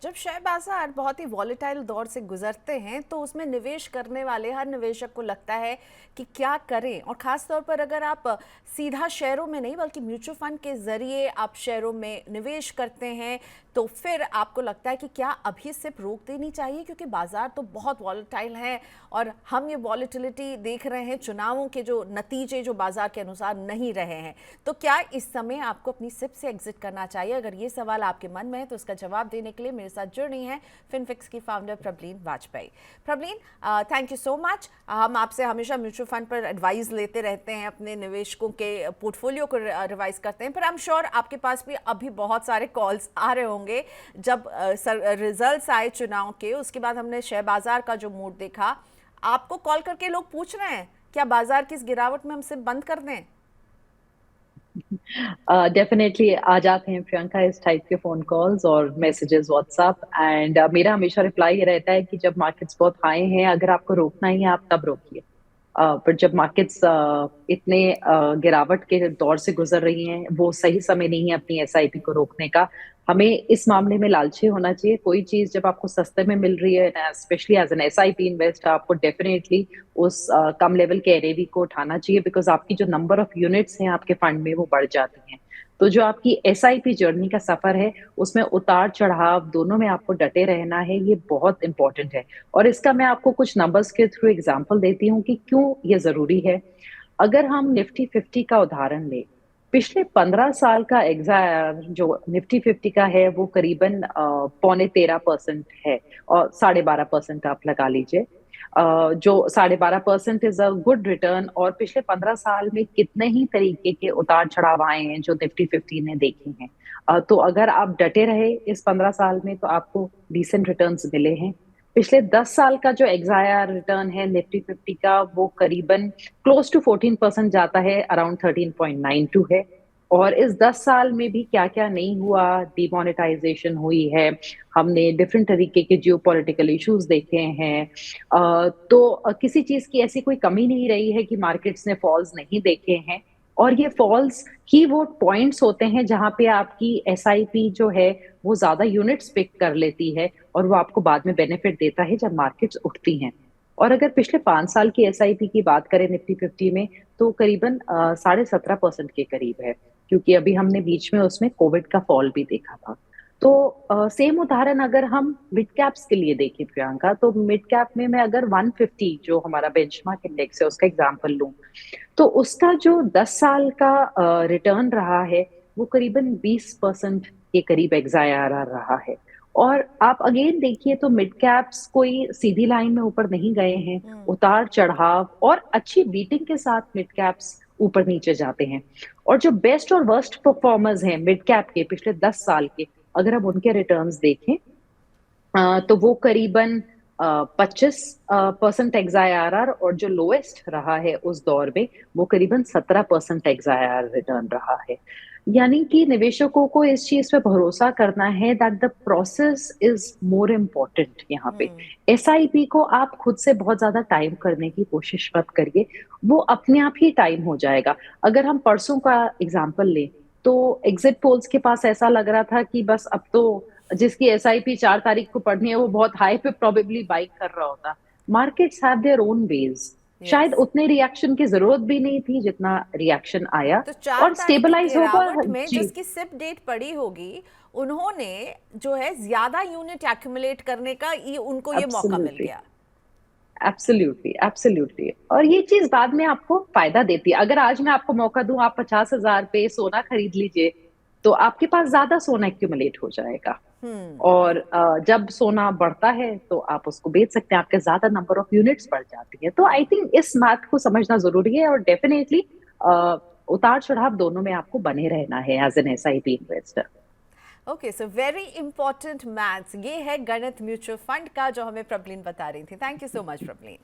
जब शेयर बाजार बहुत ही वॉलेटाइल दौर से गुजरते हैं तो उसमें निवेश करने वाले हर निवेशक को लगता है कि क्या करें। और ख़ास तौर पर अगर आप सीधा शेयरों में नहीं बल्कि म्यूचुअल फंड के ज़रिए आप शेयरों में निवेश करते हैं तो फिर आपको लगता है कि क्या अभी सिर्फ रोक देनी चाहिए, क्योंकि बाज़ार तो बहुत वॉलेटाइल है और हम ये वॉलेटिलिटी देख रहे हैं, चुनावों के जो नतीजे जो बाज़ार के अनुसार नहीं रहे हैं। तो क्या इस समय आपको अपनी सिप से एग्जिट करना चाहिए? अगर ये सवाल आपके मन में है तो उसका जवाब देने के लिए मेरे साथ जुड़ रही हैं फिनफिक्स की founder Prableen Vajpayee. Prableen, thank you so much. हम आपसे हमेशा म्यूचुअल फंड पर एडवाइस लेते रहते हैं, अपने निवेशकों के पोर्टफोलियो को रिवाइज करते हैं, पर आई एम श्योर आपके पास भी अभी बहुत सारे कॉल्स आ रहे होंगे। जब रिजल्ट्स आए चुनाव के, उसके बाद हमने शेयर बाजार का जो मूड देखा, आपको कॉल करके लोग पूछ रहे हैं क्या बाजार की इस गिरावट में हम सिर्फ बंद कर दें? डेफिनेटली आ जाते हैं प्रियंका इस टाइप के फोन कॉल्स और मैसेजेस व्हाट्सएप एंड मेरा हमेशा रिप्लाई ये रहता है कि जब मार्केट्स बहुत हाई हैं, अगर आपको रोकना ही है आप तब रोकिए। पर जब मार्केट्स इतने गिरावट के दौर से गुजर रही हैं, वो सही समय नहीं है अपनी एसआईपी को रोकने का। हमें इस मामले में लालची होना चाहिए। कोई चीज जब आपको सस्ते में मिल रही है, specially as an SIP investor, आपको डेफिनेटली उस कम लेवल के एनएवी को उठाना चाहिए, बिकॉज आपकी जो नंबर ऑफ यूनिट्स हैं आपके फंड में वो बढ़ जाती हैं। तो जो आपकी एसआईपी जर्नी का सफर है, उसमें उतार चढ़ाव दोनों में आपको डटे रहना है, ये बहुत इंपॉर्टेंट है। और इसका मैं आपको कुछ नंबर्स के थ्रू एग्जांपल देती हूँ कि क्यों ये जरूरी है। अगर हम निफ्टी 50 का उदाहरण लें, पिछले 15 साल का एग्जायर जो निफ्टी 50 का है वो करीबन 13.25% है, और 12.5% आप लगा लीजिए। जो 12.5% इज अ गुड रिटर्न। और पिछले 15 साल में कितने ही तरीके के उतार चढ़ाव आए हैं जो निफ्टी 50 ने देखे हैं। तो अगर आप डटे रहे इस 15 साल में तो आपको डिसेंट रिटर्न्स मिले हैं। पिछले 10 साल का जो एग्जायर रिटर्न है निफ्टी 50 का, वो करीबन क्लोज टू 14% जाता है, अराउंड 13.92 है। और इस 10 साल में भी क्या क्या नहीं हुआ, डिमोनेटाइजेशन हुई है, हमने डिफरेंट तरीके के जियो पॉलिटिकल इश्यूज देखे हैं। तो किसी चीज की ऐसी कोई कमी नहीं रही है कि मार्केट्स ने फॉल्स नहीं देखे हैं। और ये फॉल्स ही वो पॉइंट्स होते हैं जहां पे आपकी एसआईपी जो है वो ज्यादा यूनिट्स पिक कर लेती है, और वो आपको बाद में बेनिफिट देता है जब मार्केट्स उठती हैं। और अगर पिछले 5 साल की एसआईपी की बात करें निफ्टी 50 में, तो करीबन 17.5% के करीब है, क्योंकि अभी हमने बीच में उसमें कोविड का फॉल भी देखा था। तो सेम उदाहरण अगर हम मिड कैप्स के लिए देखें प्रियंका, तो मिड कैप में मैं अगर 150 जो हमारा बेंचमार्क इंडेक्स है उसका एग्जांपल लूं, तो उसका जो 10 साल का रिटर्न रहा है वो करीबन 20% के करीब एग्जायर रहा है। और आप अगेन देखिए तो मिड कैप्स कोई सीधी लाइन में ऊपर नहीं गए हैं, उतार चढ़ाव और अच्छी बीटिंग के साथ मिड कैप्स ऊपर नीचे जाते हैं। और जो बेस्ट और वर्स्ट परफॉर्मर्स हैं मिड कैप के पिछले 10 साल के, अगर हम उनके रिटर्न्स देखें, तो वो करीबन 25% एग्जायर, और जो लोएस्ट रहा है उस दौर में वो करीबन 17% एग्जायर रिटर्न रहा है। यानी कि निवेशकों को इस चीज पे भरोसा करना है that the process is more important. यहाँ पे एसआईपी को आप खुद से बहुत ज्यादा टाइम करने की कोशिश मत करिए, वो अपने आप ही टाइम हो जाएगा। अगर हम परसों का एग्जाम्पल लें, तो एग्जिट पोल्स के पास ऐसा लग रहा था कि बस अब तो जिसकी एसआईपी 4 तारीख को पढ़नी है वो बहुत हाई पे प्रोबेबली बाइक कर रहा होता। Markets have their own ways. शायद यस। उतने रिएक्शन की जरूरत भी नहीं थी जितना रिएक्शन आया, तो 4 तारीख की स्टेबलाइज होगा। गिरावट में जी, जिसकी सिप डेट पड़ी होगी, उन्होंने जो है ज्यादा यूनिट एक्यूमुलेट करने का ये उनको ये मौका मिल एब्सोल्युटली, गया। Absolutely, absolutely. और ये चीज बाद में आपको फायदा देती है। अगर आज मैं आपको मौका दूं, आप 50,000 पे सोना खरीद लीजिए, तो आपके पास ज्यादा सोना एक्यूमुलेट हो जाएगा। और जब सोना बढ़ता है तो आप उसको बेच सकते हैं, आपके ज्यादा नंबर ऑफ यूनिट्स बढ़ जाती है। तो आई थिंक इस मैथ को समझना जरूरी है। और डेफिनेटली उतार चढ़ाव दोनों में आपको बने रहना है as an SIP investor. Okay, so very important maths, ये है गणित म्यूचुअल फंड का जो हमें प्रबलीन बता रही थी। Thank you so much Prableen.